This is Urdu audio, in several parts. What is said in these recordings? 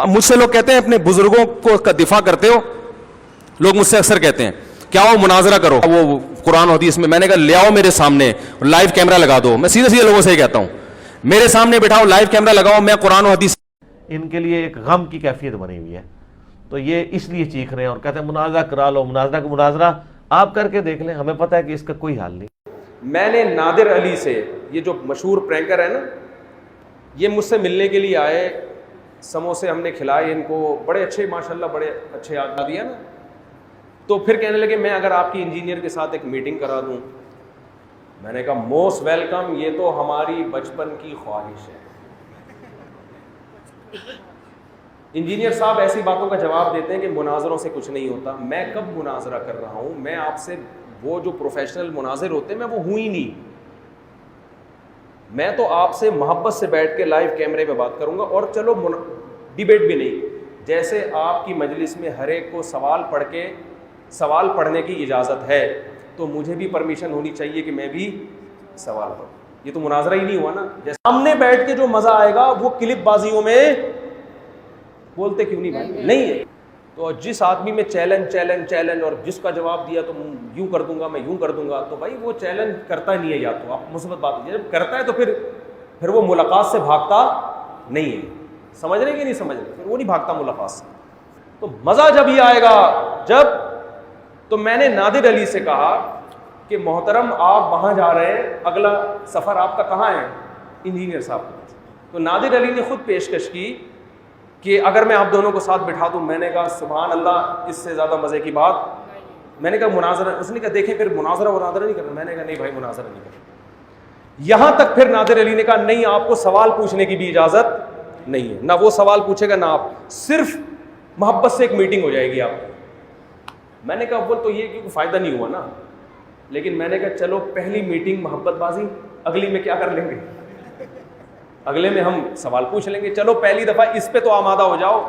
مجھ سے لوگ کہتے ہیں اپنے بزرگوں کو کا دفاع کرتے ہو, لوگ مجھ سے اکثر کہتے ہیں کیا وہ مناظرہ کرو وہ قرآن و حدیث میں. میں نے کہا لے آؤ میرے سامنے, لائیو کیمرہ لگا دو. میں سیدھے سیدھے لوگوں سے ہی کہتا ہوں میرے سامنے بٹھاؤ, لائیو کیمرہ لگاؤ, میں قرآن و حدیث. ان کے لیے ایک غم کی کیفیت بنی ہوئی ہے, تو یہ اس لیے چیخ رہے ہیں اور کہتے ہیں مناظرہ کرا لو. مناظرہ آپ کر کے دیکھ لیں, ہمیں پتہ ہے کہ اس کا کوئی حل نہیں. میں نے نادر علی سے, یہ جو مشہور پرینکر ہے نا, یہ مجھ سے ملنے کے لیے آئے, سموسے ہم نے کھلائے ان کو, بڑے اچھے ماشاءاللہ بڑے اچھے آدمی دیا نا. تو پھر کہنے لگے میں اگر آپ کی انجینئر کے ساتھ ایک میٹنگ کرا دوں. میں نے کہا موسٹ ویلکم, یہ تو ہماری بچپن کی خواہش ہے. انجینئر صاحب ایسی باتوں کا جواب دیتے ہیں کہ مناظروں سے کچھ نہیں ہوتا. میں کب مناظرہ کر رہا ہوں؟ میں آپ سے, وہ جو پروفیشنل مناظر ہوتے ہیں میں وہ ہوں ہی نہیں. میں تو آپ سے محبت سے بیٹھ کے لائیو کیمرے پہ بات کروں گا, اور چلو ڈیبیٹ بھی نہیں. جیسے آپ کی مجلس میں ہر ایک کو سوال پڑھنے کی اجازت ہے, تو مجھے بھی پرمیشن ہونی چاہیے کہ میں بھی سوال پڑھوں. یہ تو مناظرہ ہی نہیں ہوا نا. جیسے سامنے بیٹھ کے جو مزہ آئے گا وہ کلپ بازیوں میں بولتے کیوں نہیں بھائی, نہیں ہے. تو جس آدمی میں چیلنج اور جس کا جواب دیا تو یوں کر دوں گا, میں یوں کر دوں گا, تو بھائی وہ چیلنج کرتا نہیں ہے. یا تو آپ مثبت بات ہے, جب کرتا ہے تو پھر وہ ملاقات سے بھاگتا نہیں ہے. سمجھ رہے کہ نہیں سمجھ رہے؟ پھر وہ نہیں بھاگتا ملاقات سے. تو مزہ جب یہ آئے گا تو میں نے نادر علی سے کہا کہ محترم آپ وہاں جا رہے ہیں, اگلا سفر آپ کا کہاں ہے؟ انجینئر صاحب کے پاس. تو نادر علی نے خود پیشکش کی کہ اگر میں آپ دونوں کو ساتھ بٹھا دوں. میں نے کہا سبحان اللہ, اس سے زیادہ مزے کی بات. میں نے کہا مناظرہ, اس نے کہا دیکھیں پھر مناظرہ نہیں کرنا. میں نے کہا نہیں بھائی مناظرہ نہیں کرنا. یہاں تک پھر نادر علی نے کہا نہیں, آپ کو سوال پوچھنے کی بھی اجازت نہیں ہے, نہ وہ سوال پوچھے گا نہ آپ, صرف محبت سے ایک میٹنگ ہو جائے گی آپ. میں نے کہا وہ تو یہ کہ فائدہ نہیں ہوا نا. لیکن میں نے کہا چلو پہلی میٹنگ محبت بازی, اگلی میں کیا کر لیں گے, اگلے میں ہم سوال پوچھ لیں گے. چلو پہلی دفعہ اس پہ تو آمادہ ہو جاؤ.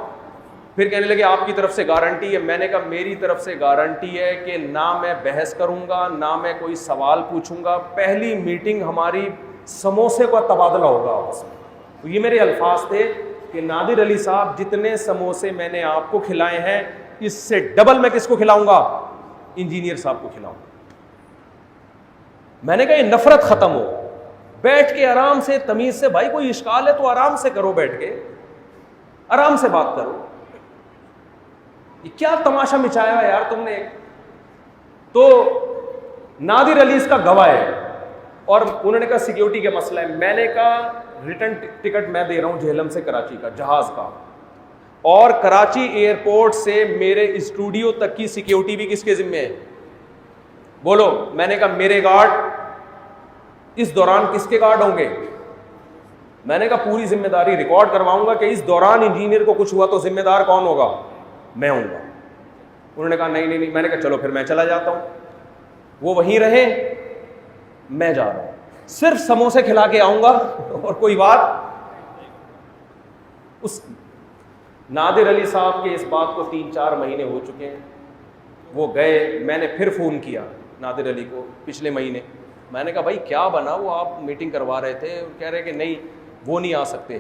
پھر کہنے لگے آپ کی طرف سے گارنٹی ہے. میں نے کہا میری طرف سے گارنٹی ہے کہ نہ میں بحث کروں گا, نہ میں کوئی سوال پوچھوں گا. پہلی میٹنگ ہماری سموسے کا تبادلہ ہوگا آپس میں. تو یہ میرے الفاظ تھے کہ نادر علی صاحب جتنے سموسے میں نے آپ کو کھلائے ہیں, اس سے ڈبل میں کس کو کھلاؤں گا؟ انجینئر صاحب کو کھلاؤں گا. میں نے کہا یہ نفرت ختم ہو, بیٹھ کے آرام سے تمیز سے. بھائی کوئی اشکال ہے تو آرام سے کرو, بیٹھ کے آرام سے بات کرو. یہ کیا تماشا مچایا ہے یار تم نے. تو نادر علی اس کا گواہ ہے, اور انہوں نے کہا سیکیورٹی کا مسئلہ ہے. میں نے کہا ریٹرن ٹکٹ میں دے رہا ہوں جہلم سے کراچی کا, جہاز کا, اور کراچی ایئرپورٹ سے میرے اسٹوڈیو تک کی سیکیورٹی بھی کس کے ذمہ ہے؟ بولو. میں نے کہا میرے گارڈ, اس دوران کس کے گارڈ ہوں گے؟ میں نے کہا پوری ذمہ داری ریکارڈ کرواؤں گا کہ اس دوران انجینئر کو کچھ ہوا تو ذمہ دار کون ہوگا؟ میں ہوں گا. انہوں نے کہا نہیں. میں نے کہا چلو پھر میں چلا جاتا ہوں. وہ وہیں رہے, میں جا رہا ہوں, صرف سموسے کھلا کے آؤں گا اور کوئی بات. اس نادر علی صاحب کے اس بات کو 3-4 مہینے ہو چکے ہیں. وہ گئے, میں نے پھر فون کیا نادر علی کو پچھلے مہینے. میں نے کہا بھائی کیا بنا؟ وہ آپ میٹنگ کروا رہے تھے, کہہ رہے کہ نہیں وہ نہیں آ سکتے.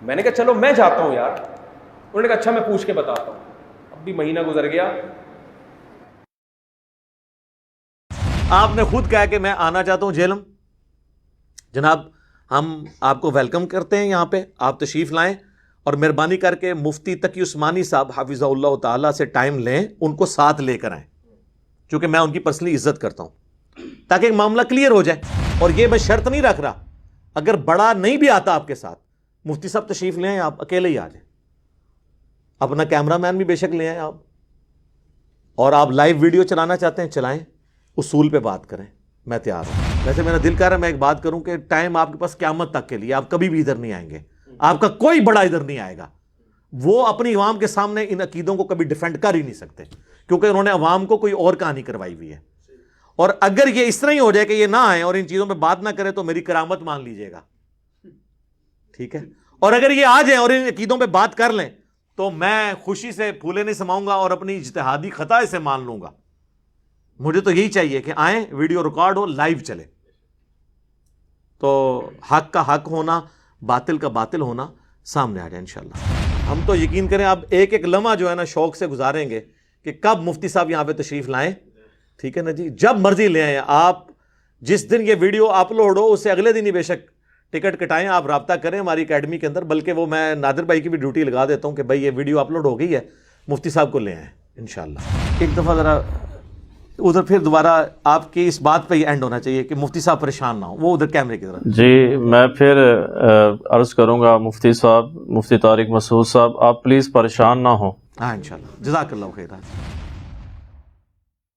میں نے کہا چلو میں جاتا ہوں یار. انہوں نے کہا اچھا میں پوچھ کے بتاتا ہوں. اب بھی مہینہ گزر گیا. آپ نے خود کہا کہ میں آنا چاہتا ہوں جہلم. جناب ہم آپ کو ویلکم کرتے ہیں یہاں پہ, آپ تشریف لائیں, اور مہربانی کر کے مفتی تقی عثمانی صاحب حافظہ اللہ تعالیٰ سے ٹائم لیں, ان کو ساتھ لے کر آئیں, چونکہ میں ان کی پرسنلی عزت کرتا ہوں, تاکہ ایک معاملہ کلیئر ہو جائے. اور یہ میں شرط نہیں رکھ رہا, اگر بڑا نہیں بھی آتا آپ کے ساتھ, مفتی صاحب تشریف لے آئیں, آپ اکیلے ہی آ جائیں, اپنا کیمرہ مین بھی بے شک لے آئیں آپ, اور آپ لائیو ویڈیو چلانا چاہتے ہیں چلائیں, اصول پہ بات کریں, میں تیار ہوں. ویسے میرا دل کہہ رہا ہے میں ایک بات کروں کہ ٹائم آپ کے پاس قیامت تک کے لیے, آپ کبھی بھی ادھر نہیں آئیں گے, آپ کا کوئی بڑا ادھر نہیں آئے گا. وہ اپنی عوام کے سامنے ان عقیدوں کو کبھی ڈیفینڈ کر ہی نہیں سکتے, کیونکہ انہوں نے عوام کو کوئی اور کہانی کروائی ہوئی ہے. اور اگر یہ اس طرح ہی ہو جائے کہ یہ نہ آئیں اور ان چیزوں پہ بات نہ کریں تو میری کرامت مان لیجئے گا, ٹھیک ہے. اور اگر یہ آ جائیں اور ان عقیدوں پہ بات کر لیں تو میں خوشی سے پھولے نہیں سماؤں گا اور اپنی اجتہادی خطا اسے مان لوں گا. مجھے تو یہی چاہیے کہ آئیں, ویڈیو ریکارڈ ہو, لائیو چلے, تو حق کا حق ہونا, باطل کا باطل ہونا سامنے آ جائے انشاءاللہ. ہم تو یقین کریں آپ ایک ایک لمحہ جو ہے نا شوق سے گزاریں گے کہ کب مفتی صاحب یہاں پہ تشریف لائیں. ٹھیک ہے نا جی, جب مرضی لے آئیں آپ. جس دن یہ ویڈیو اپلوڈ ہو اس سے اگلے دن ہی بے شک ٹکٹ کٹائیں, آپ رابطہ کریں ہماری اکیڈمی کے اندر. بلکہ وہ میں نادر بھائی کی بھی ڈیوٹی لگا دیتا ہوں کہ بھائی یہ ویڈیو اپلوڈ ہو گئی ہے, مفتی صاحب کو لے آئیں انشاءاللہ. ایک دفعہ ذرا ادھر پھر دوبارہ آپ کی اس بات پہ ہی اینڈ ہونا چاہیے کہ مفتی صاحب پریشان نہ ہو, وہ ادھر کیمرے کی طرف. جی میں پھر عرض کروں گا مفتی صاحب, مفتی طارق مسعود صاحب, آپ پلیز پریشان نہ ہوں. ہاں انشاءاللہ, جزاک اللہ خیر.